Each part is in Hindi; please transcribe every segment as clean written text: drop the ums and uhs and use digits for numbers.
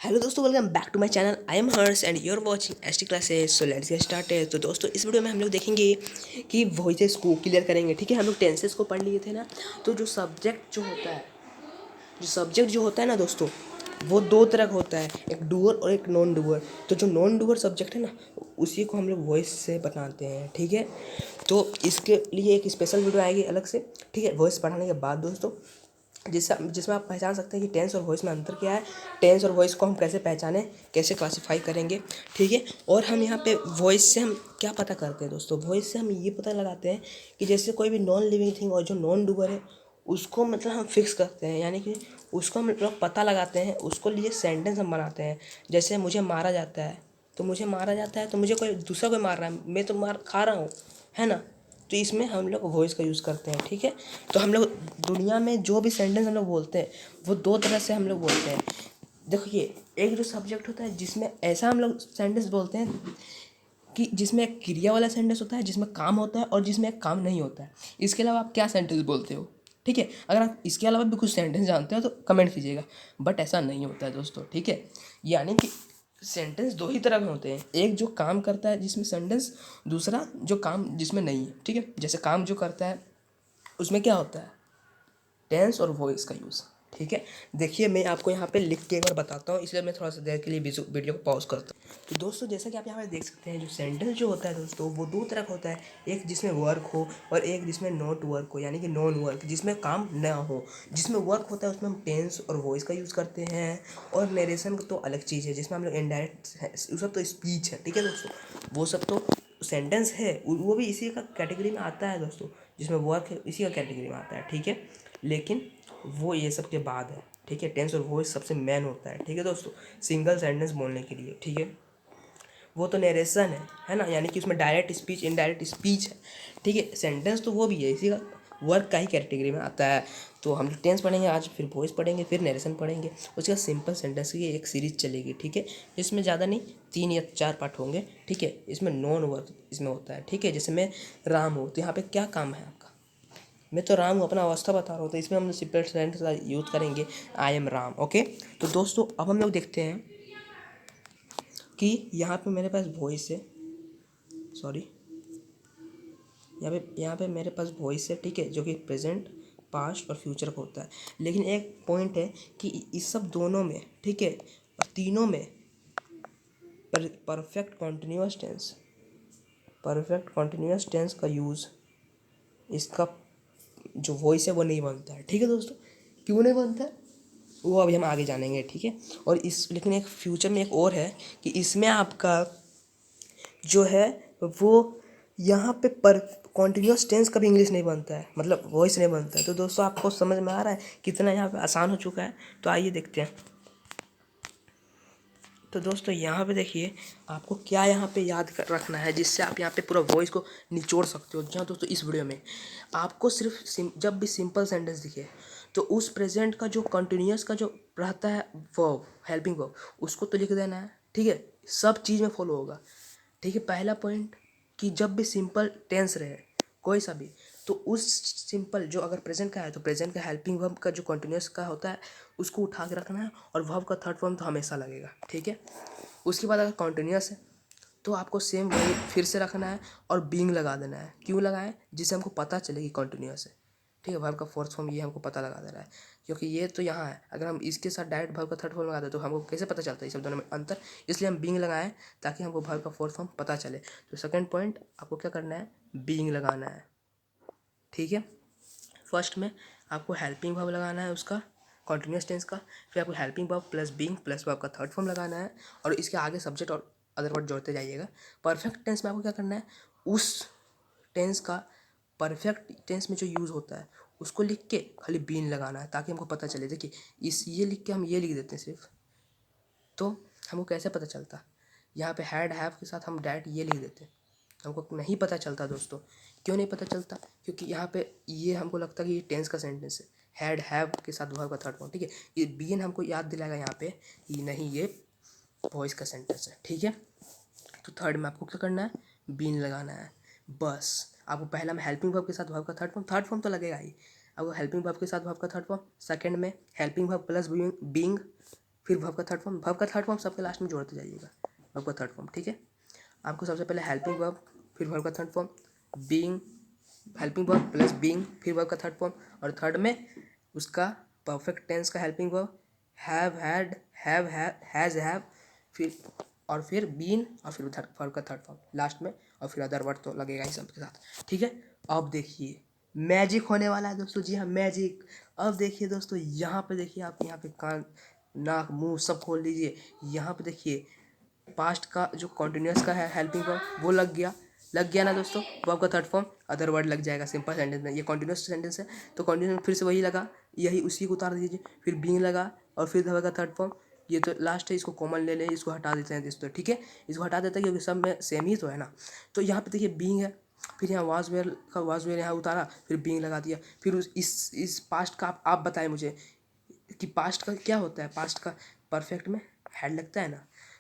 हेलो दोस्तों, welcome back to my channel. I am Harsh and you are watching ST classes. So let's get started. तो दोस्तों, इस वीडियो में हम लोग देखेंगे कि वॉइसेस को क्लियर करेंगे। ठीक है, हम लोग टेंसेस को पढ़ लिए थे ना। तो जो सब्जेक्ट जो होता है ना दोस्तों, वो दो तरह का होता है, एक डूअर और एक नॉन डूअर। तो जो नॉन डूअर सब्जेक्ट है ना, उसी को हम लोग वॉइस से बताते हैं। ठीक है, तो इसके लिए एक स्पेशल वीडियो आएगी अलग से। ठीक है, वॉइस पढ़ाने के बाद दोस्तों, जिसमें आप पहचान सकते हैं कि टेंस और वॉइस में अंतर क्या है, टेंस और वॉइस को हम कैसे पहचानें, कैसे क्लासीफाई करेंगे। ठीक है, और हम यहाँ पे वॉइस से हम क्या पता करते हैं दोस्तों, वॉइस से हम ये पता लगाते हैं कि जैसे कोई भी नॉन लिविंग थिंग और जो नॉन डूअर है उसको मतलब हम फिक्स करते हैं, यानी कि उसको हम लोग पता लगाते हैं, उसको लिए सेंटेंस हम बनाते हैं। जैसे मुझे मारा जाता है, तो मुझे कोई दूसरा कोई मार रहा है, मैं तो मार खा रहा हूँ, है ना। तो इसमें हम लोग वॉइस का यूज़ करते हैं। ठीक है, तो हम लोग दुनिया में जो भी सेंटेंस हम लोग बोलते हैं वो दो तरह से हम लोग बोलते हैं। देखिए, एक जो सब्जेक्ट होता है जिसमें ऐसा हम लोग सेंटेंस बोलते हैं कि जिसमें एक क्रिया वाला सेंटेंस होता है, जिसमें काम होता है और जिसमें एक काम नहीं होता है। इसके अलावा आप क्या सेंटेंस बोलते हो? ठीक है, अगर आप इसके अलावा भी कुछ सेंटेंस जानते हो तो कमेंट कीजिएगा, बट ऐसा नहीं होता है दोस्तों। ठीक है, यानी कि सेंटेंस दो ही तरह के होते हैं, एक जो काम करता है जिसमें सेंटेंस, दूसरा जो काम जिसमें नहीं है। ठीक है, जैसे काम जो करता है उसमें क्या होता है, टेंस और वॉइस का यूज़। ठीक है, देखिए मैं आपको यहाँ पे लिख के एक बार बताता हूँ, इसलिए मैं थोड़ा सा देर के लिए वीडियो को पॉज करता हूँ। तो दोस्तों, जैसा कि आप यहाँ पे देख सकते हैं, जो सेंटेंस जो होता है दोस्तों, वो दो तरह का होता है, एक जिसमें वर्क हो और एक जिसमें नॉट वर्क हो, यानी कि नॉन वर्क, जिसमें काम ना हो। जिसमें वर्क होता है उसमें हम टेंस और वॉइस का यूज़ करते हैं, और नरेशन तो अलग चीज़ है जिसमें हम लोग इनडायरेक्ट, वो सब तो स्पीच है। ठीक है दोस्तों, वो सब तो सेंटेंस है, वो भी इसी का कैटेगरी में आता है दोस्तों। जिसमें वर्क है इसी का कैटेगरी में आता है। ठीक है, लेकिन वो ये सब के बाद है। ठीक है, टेंस और वॉइस सबसे मेन होता है। ठीक है दोस्तों, सिंगल सेंटेंस बोलने के लिए। ठीक है, वो तो नरेशन है ना, यानी कि उसमें डायरेक्ट स्पीच इनडायरेक्ट स्पीच है। ठीक है, सेंटेंस तो वो भी है, इसी का वर्क का ही कैटेगरी में आता है। तो हम टेंस पढ़ेंगे आज, फिर वॉइस पढ़ेंगे, फिर नरेशन पढ़ेंगे, उसके बाद सिंपल सेंटेंस की एक सीरीज चलेगी। ठीक है, इसमें ज़्यादा नहीं, 3 या 4 पार्ट होंगे। ठीक है, इसमें नॉन वर्क इसमें होता है। ठीक है, जैसे मैं राम हूँ, तो यहाँ पे क्या काम है आपका, मैं तो राम हूँ, अपना अवस्था बता रहा हूँ, तो इसमें हम सिंपल सेंटेंस का यूज़ करेंगे, आई एम राम। ओके, तो दोस्तों अब हम लोग देखते हैं कि यहाँ पे मेरे पास वॉइस है, सॉरी, यहाँ पे मेरे पास वॉइस है। ठीक है, जो कि प्रेजेंट, पास्ट और फ्यूचर का होता है। लेकिन एक पॉइंट है कि इस सब दोनों में, ठीक है, और तीनों में परफेक्ट कॉन्टिन्यूस टेंस का यूज़, इसका जो वॉइस है वो नहीं बनता है। ठीक है दोस्तों, क्यों नहीं बनता है वो अभी हम आगे जानेंगे। ठीक है, और इस लेकिन एक फ्यूचर में एक और है कि इसमें आपका जो है वो यहाँ पे पर कॉन्टिन्यूस टेंस का भी इंग्लिश नहीं बनता है, मतलब वॉइस नहीं बनता है। तो दोस्तों, आपको समझ में आ रहा है कितना यहाँ पे आसान हो चुका है। तो आइए देखते हैं। तो दोस्तों, यहाँ पे देखिए, आपको क्या यहाँ पे याद रखना है जिससे आप यहाँ पे पूरा वॉइस को निचोड़ सकते हो। जहाँ दोस्तों, इस वीडियो में आपको सिर्फ जब भी सिंपल सेंटेंस दिखे तो उस प्रेजेंट का जो कंटिन्यूस का जो रहता है वर्ब, हेल्पिंग वर्ब, उसको तो लिख देना है। ठीक है, सब चीज़ में फॉलो होगा। ठीक है, पहला पॉइंट कि जब भी सिंपल टेंस रहे कोई सा भी, तो उस सिंपल जो अगर प्रेजेंट का है तो प्रेजेंट का हेल्पिंग वर्ब का जो कंटिन्यूस का होता है उसको उठा के रखना है, और वर्ब का थर्ड फॉर्म तो हमेशा लगेगा। ठीक है, उसके बाद अगर कंटिन्यूस है तो आपको सेम वही फिर से रखना है और बीइंग लगा देना है। क्यों लगाएं, जिससे हमको पता चले कि कंटिन्यूस है। ठीक है, वर्ब का फोर्थ फॉर्म ये हमको पता लगा दे रहा है, क्योंकि ये तो यहाँ है, अगर हम इसके साथ डायरेक्ट वर्ब का थर्ड फॉर्म लगा दें तो हमको कैसे पता चलता है ये सब दोनों में अंतर। इसलिए हम बीइंग लगाएं ताकि हमको वर्ब का फोर्थ फॉर्म पता चले। तो सेकंड पॉइंट आपको क्या करना है, बीइंग लगाना है। ठीक है, फर्स्ट में आपको हेल्पिंग वर्ब लगाना है उसका, कॉन्टिन्यूस टेंस का, फिर आपको helping verb plus being plus verb का थर्ड फॉर्म लगाना है, और इसके आगे सब्जेक्ट और अदर वर्ड जोड़ते जाइएगा। परफेक्ट टेंस में आपको क्या करना है, उस टेंस का परफेक्ट टेंस में जो यूज़ होता है उसको लिख के खाली बीन लगाना है, ताकि हमको पता चले। देखिए, इस ये लिख के हम ये लिख देते हैं सिर्फ, तो हमको कैसे पता चलता, यहाँ पे हैड हैव के साथ हम डायरेक्ट ये लिख देते हैं, हमको नहीं पता चलता दोस्तों। क्यों नहीं पता चलता, क्योंकि यहाँ पे ये हमको लगता है कि ये टेंस का सेंटेंस है, हैड हैव के साथ वर्ब का थर्ड फॉर्म। ठीक है, ये बीन हमको याद दिलाएगा यहाँ पे कि नहीं, ये वॉइस का सेंटेंस है। ठीक है, तो थर्ड में आपको क्या करना है, बीन लगाना है। बस आपको पहला में हेल्पिंग वर्ब के साथ वर्ब का थर्ड फॉर्म तो लगेगा ही। आपको हेल्पिंग वर्ब के साथ वर्ब का थर्ड फॉर्म, सेकंड में हेल्पिंग वर्ब प्लस बीइंग, फिर वर्ब का थर्ड फॉर्म, वर्ब का थर्ड फॉर्म सबके लास्ट में जोड़ते जाइएगा, वर्ब का थर्ड फॉर्म, ठीक है। आपको सबसे पहले हेल्पिंग वर्ब, फिर वर्ब का third form, being, helping verb plus being, फिर वर्ब का थर्ड फॉर्म, और थर्ड में उसका परफेक्ट टेंस का helping verb, have, had, has, have, फिर और फिर बीन, और फिर वर्ब का थर्ड फॉर्म लास्ट में, और फिर अदर वर्ड तो लगेगा ही सबके साथ, ठीक है। अब देखिए मैजिक होने वाला है दोस्तों, जी हाँ मैजिक। अब देखिए दोस्तों, यहाँ पे देखिए, आप यहाँ पे कान नाक मुंह सब खोल लीजिए। यहाँ पे देखिए पास्ट का जो कॉन्टिन्यूस का है हेल्पिंग वर्ब वो लग गया ना दोस्तों। वर्ब का थर्ड फॉर्म अदर वर्ड लग जाएगा सिंपल सेंटेंस में। ये कॉन्टिन्यूस सेंटेंस है तो कॉन्टिन्यूस में फिर से वही लगा, यही उसी को उतार दीजिए, फिर बीइंग लगा, और फिर वर्ब का थर्ड फॉर्म। ये तो लास्ट है, इसको कॉमन ले लें, इसको हटा देते हैं दोस्तों, ठीक है। इसको हटा देते हैं क्योंकि सब में सेम ही तो है ना। तो यहाँ पे देखिए बीइंग है, फिर यहाँ वाज वेयर यहाँ उतारा, फिर बीइंग लगा दिया, फिर इस पास्ट का आप बताएं मुझे कि पास्ट का क्या होता है। पास्ट का परफेक्ट में हेड लगता है ना,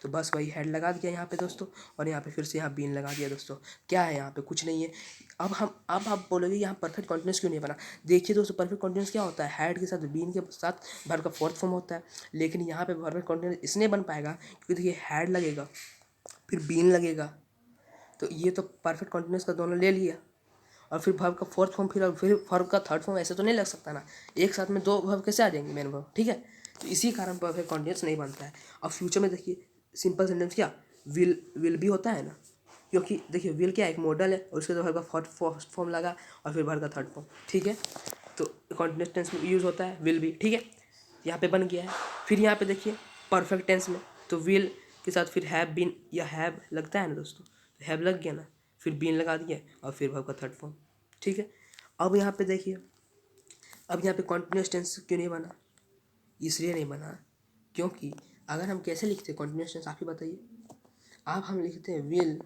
तो बस वही हेड लगा दिया यहाँ पे दोस्तों, और यहाँ पे फिर से यहाँ बीन लगा दिया दोस्तों। क्या है यहाँ पे, कुछ नहीं है। अब आप बोलोगे यहाँ परफेक्ट कॉन्टिन्यूस क्यों नहीं बना। देखिए दोस्तों, परफेक्ट कॉन्टिन्यूस क्या होता है, हेड के साथ बीन के साथ वर्ब का फोर्थ फॉर्म होता है। लेकिन यहाँ पे परफेक्ट कॉन्टिन्यूस इसलिए बन पाएगा क्योंकि देखिए हेड लगेगा, फिर बीन लगेगा, तो ये तो परफेक्ट कॉन्टिन्यूस का दोनों ले लिया, और फिर वर्ब का फोर्थ फॉर्म, फिर वर्ब का थर्ड फॉर्म, ऐसे तो नहीं लग सकता ना। एक साथ में दो वर्ब कैसे आ जाएंगे मेन वर्ब, ठीक है। तो इसी कारण परफेक्ट कॉन्टिन्यूस नहीं बनता है। अब फ्यूचर में देखिए सिंपल सेंटेंस क्या विल भी होता है ना, क्योंकि देखिए विल क्या एक मॉडल है, और उसके बाद वर्ब का फर्स्ट फॉर्म लगा, और फिर वर्ब का थर्ड फॉर्म, ठीक है। तो कॉन्टिन्यूस टेंस में यूज़ होता है विल भी, ठीक है। यहाँ पे बन गया है। फिर यहाँ पे देखिए परफेक्ट टेंस में तो विल के साथ फिर हैव बीन या हैव लगता है ना दोस्तों, तो हैव लग गया ना, फिर बीन लगा दिया, और फिर वर्ब का थर्ड फॉर्म, ठीक है। अब यहाँ पे देखिए, अब यहाँ पे कॉन्टिन्यूस टेंस क्यों नहीं बना, इसलिए नहीं बना क्योंकि अगर हम कैसे लिखते हैं कॉन्टिन्यूस टेंस, आप ही बताइए। आप हम लिखते हैं विल,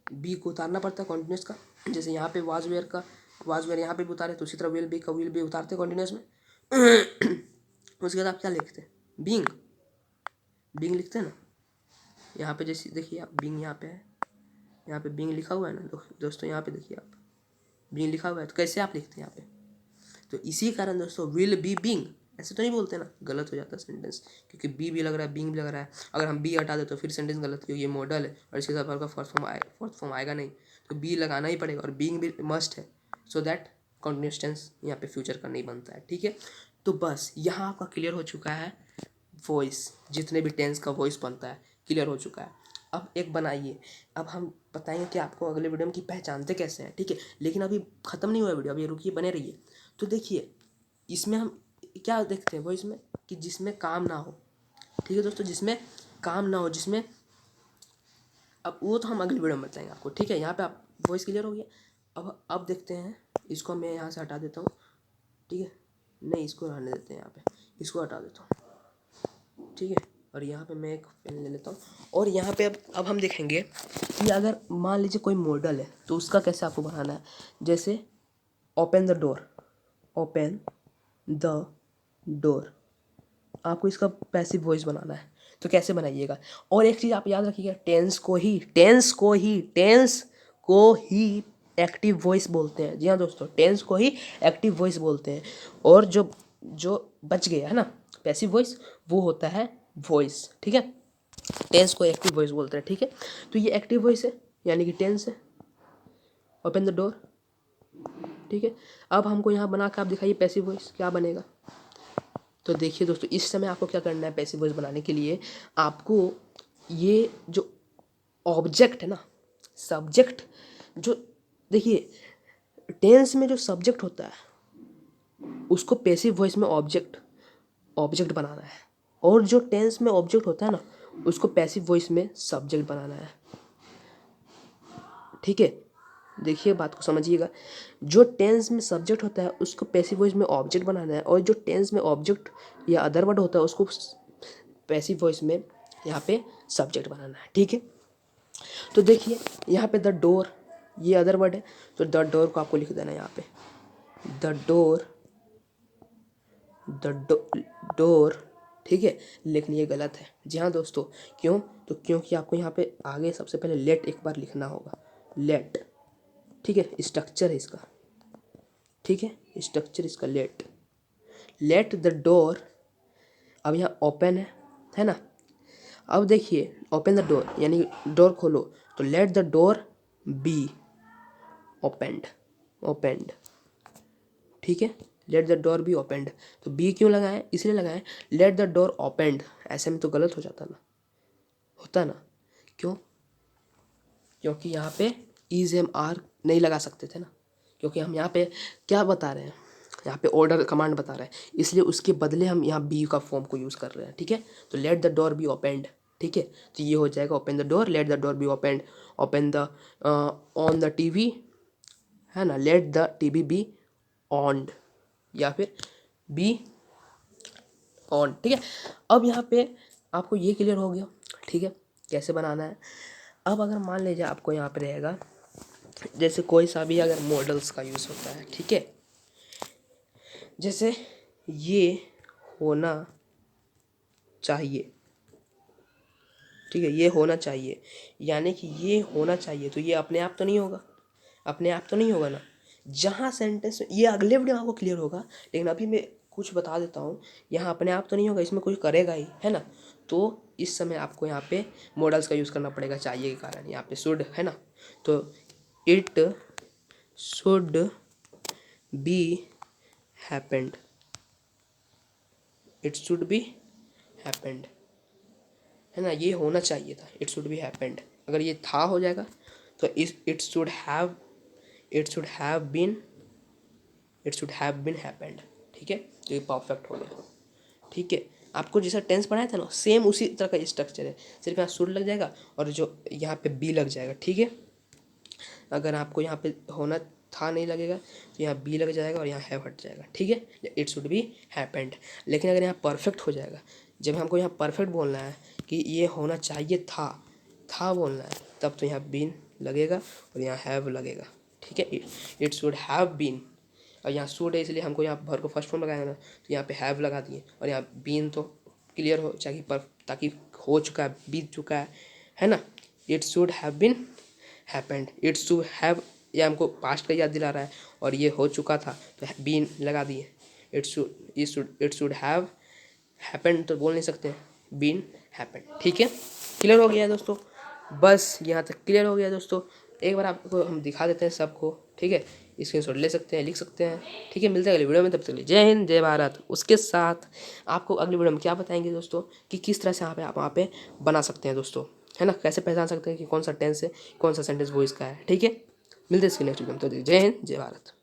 बी को उतारना पड़ता है कॉन्टिन्यूस का, जैसे यहाँ पे वाज वेयर यहाँ पे भी उतारे, तो उसी तरह विल बी उतारते कॉन्टिन्यूस में। उसके बाद आप क्या लिखते हैं, बीइंग लिखते हैं ना। यहाँ पे जैसे देखिए आप बीइंग यहाँ पे है, यहाँ पे बीइंग लिखा हुआ है ना दोस्तों, यहाँ पे देखिए आप बीइंग लिखा हुआ है, तो कैसे आप लिखते हैं यहाँ पे। तो इसी कारण दोस्तों विल बी बीइंग ऐसे तो नहीं बोलते ना, गलत हो जाता है सेंटेंस, क्योंकि बी भी लग रहा है बीइंग भी लग रहा है। अगर हम बी हटा दे तो फिर सेंटेंस गलत, क्योंकि ये मॉडल है और इसके साथ वर्ब का फोर्थ फॉर्म आएगा नहीं, तो बी लगाना ही पड़ेगा, और बीइंग भी मस्ट है, सो दैट कॉन्टिन्यूस टेंस यहाँ पे फ्यूचर का नहीं बनता है, ठीक है। तो बस यहाँ आपका क्लियर हो चुका है, वॉइस जितने भी टेंस का वॉइस बनता है क्लियर हो चुका है। अब एक बनाइए, अब हम बताएंगे कि आपको अगले वीडियो में कि पहचानते कैसे हैं, ठीक है। लेकिन अभी ख़त्म नहीं हुआ वीडियो, अभी रुकिए, बने रहिए। तो देखिए इसमें हम क्या देखते हैं वॉइस में, कि जिसमें काम ना हो, ठीक है दोस्तों, जिसमें काम ना हो, जिसमें, अब वो तो हम अगली वीडियो में बताएंगे आपको, ठीक है। यहाँ पे आप वॉइस क्लियर हो गया। अब देखते हैं, इसको मैं यहाँ से हटा देता हूँ, ठीक है। नहीं, इसको रहने देते हैं, यहाँ पे इसको हटा देता हूँ, ठीक है। और यहाँ पे मैं एक पेन ले लेता हूँ, और यहाँ पे अब हम देखेंगे कि अगर मान लीजिए कोई मॉडल है तो उसका कैसे आपको बनाना है। जैसे open the door, open the door, आपको इसका पैसिव वॉइस बनाना है, तो कैसे बनाइएगा। और एक चीज़ आप याद रखिएगा, टेंस को ही एक्टिव वॉइस बोलते हैं। जी हाँ दोस्तों, टेंस को ही एक्टिव वॉइस बोलते हैं, और जो जो बच गया है ना पैसिव वॉइस, वो होता है वॉइस, ठीक है। टेंस को एक्टिव वॉइस बोलते हैं, ठीक है। तो ये एक्टिव वॉइस है, यानी कि टेंस है, ओपन द डोर, ठीक है। अब हमको यहाँ बना के आप दिखाइए पैसिव वॉइस क्या बनेगा। तो देखिए दोस्तों, इस समय आपको क्या करना है, पैसिव वॉइस बनाने के लिए आपको ये जो ऑब्जेक्ट है ना, सब्जेक्ट, जो देखिए टेंस में जो सब्जेक्ट होता है उसको पैसिव वॉइस में ऑब्जेक्ट बनाना है, और जो टेंस में ऑब्जेक्ट होता है ना उसको पैसिव वॉइस में सब्जेक्ट बनाना है, ठीक है। देखिए बात को समझिएगा, जो टेंस में सब्जेक्ट होता है उसको पैसिव वॉइस में ऑब्जेक्ट बनाना है, और जो टेंस में ऑब्जेक्ट या अदर वर्ड होता है उसको पैसिव वॉइस में यहाँ पे सब्जेक्ट बनाना है, ठीक है। तो देखिए यहाँ पे द डोर, ये अदर वर्ड है, तो द डोर को आपको लिख देना है यहाँ पे, द डोर, ठीक है। लेकिन ये गलत है, जी हाँ दोस्तों, क्यों, तो क्योंकि आपको यहाँ पे आगे सबसे पहले लेट एक बार लिखना होगा, लेट, ठीक है, स्ट्रक्चर है इसका, ठीक है, स्ट्रक्चर इसका लेट द डोर। अब यहाँ ओपन है, है ना। अब देखिए ओपन द डोर यानी डोर खोलो, तो let the door be opened, opened, ठीक है। Late the door be opened, तो बी क्यों लगाएं, इसलिए लगाएं लेट द डोर ओपेंड, ऐसे में तो गलत हो जाता ना, होता ना, क्यों, क्योंकि यहाँ पे इज एम आर नहीं लगा सकते थे ना, क्योंकि हम यहाँ पे क्या बता रहे हैं, यहाँ पे ऑर्डर कमांड बता रहे हैं, इसलिए उसके बदले हम यहाँ बी का फॉर्म को यूज़ कर रहे हैं, ठीक है। तो let the door be opened, ठीक है, तो ये हो जाएगा open the door, let the door be opened, open the on the TV, है ना, let the TV be onned, या फिर बी ऑन, ठीक है। अब यहाँ पे आपको ये क्लियर हो गया, ठीक है, कैसे बनाना है। अब अगर मान लीजिए आपको यहाँ पे रहेगा, जैसे कोई सा भी अगर मॉडल्स का यूज़ होता है, ठीक है, जैसे ये होना चाहिए, ठीक है, ये होना चाहिए, यानी कि ये होना चाहिए, तो ये अपने आप तो नहीं होगा, अपने आप तो नहीं होगा ना, जहाँ सेंटेंस ये अगले वीडियो में आपको क्लियर होगा, लेकिन अभी मैं कुछ बता देता हूँ, यहाँ अपने आप तो नहीं होगा, इसमें कुछ करेगा ही, है ना। तो इस समय आपको यहाँ पे मॉडल्स का यूज़ करना पड़ेगा चाहिए के कारण, यहाँ पे शुड, है ना, तो it should be happened, it should be happened, है ना, ये होना चाहिए था, इट शुड बी हैपेंड, अगर ये था हो जाएगा तो इस it should have, it should have been, it should have been happened, ठीक है, तो ये परफेक्ट हो गया, ठीक है। आपको जैसा टेंस पढ़ाया था ना सेम उसी तरह का स्ट्रक्चर है, सिर्फ यहाँ शुड लग जाएगा और जो यहाँ पे बी लग जाएगा, ठीक है। अगर आपको यहाँ पे होना था नहीं लगेगा तो यहाँ बी लग जाएगा और यहाँ हैव हट जाएगा, ठीक है, इट शुड बी हैपेंड। लेकिन अगर यहाँ परफेक्ट हो जाएगा, जब हमको यहाँ परफेक्ट बोलना है कि ये होना चाहिए था बोलना है, तब तो यहाँ बीन लगेगा और यहाँ हैव लगेगा, ठीक है, इट शुड हैव बीन, और यहाँ शुड है इसलिए हमको यहाँ भर को फर्स्ट फॉर्म लगाया ना, तो यहाँ पे हैव लगा दिए और यहाँ बीन तो क्लियर हो चाहिए पर, ताकि हो चुका है, बीत चुका है ना। It should have been happened, it should have, ये हमको पास्ट का याद दिला रहा है और ये हो चुका था तो बीन लगा दिए, इट शुड हैव हैपेंड तो बोल नहीं सकते, बीन हैपेंड, ठीक है। क्लियर हो गया है दोस्तों, बस यहाँ तक क्लियर हो गया है दोस्तों। एक बार आपको हम दिखा देते हैं सबको, ठीक है, स्क्रीनशॉट ले सकते हैं, लिख सकते हैं, ठीक है। मिलते हैं अगली वीडियो में, तब तक के लिए जय हिंद जय भारत। उसके साथ आपको अगली वीडियो में क्या बताएंगे दोस्तों कि किस तरह से आप वहाँ पे बना सकते हैं दोस्तों, है ना, कैसे पहचान सकते हैं कि कौन सा टेंस है, कौन सा सेंटेंस वो इसका है, ठीक है। मिलते हैं इसके नेक्स्ट वीडियो में, तो जय हिंद जय भारत।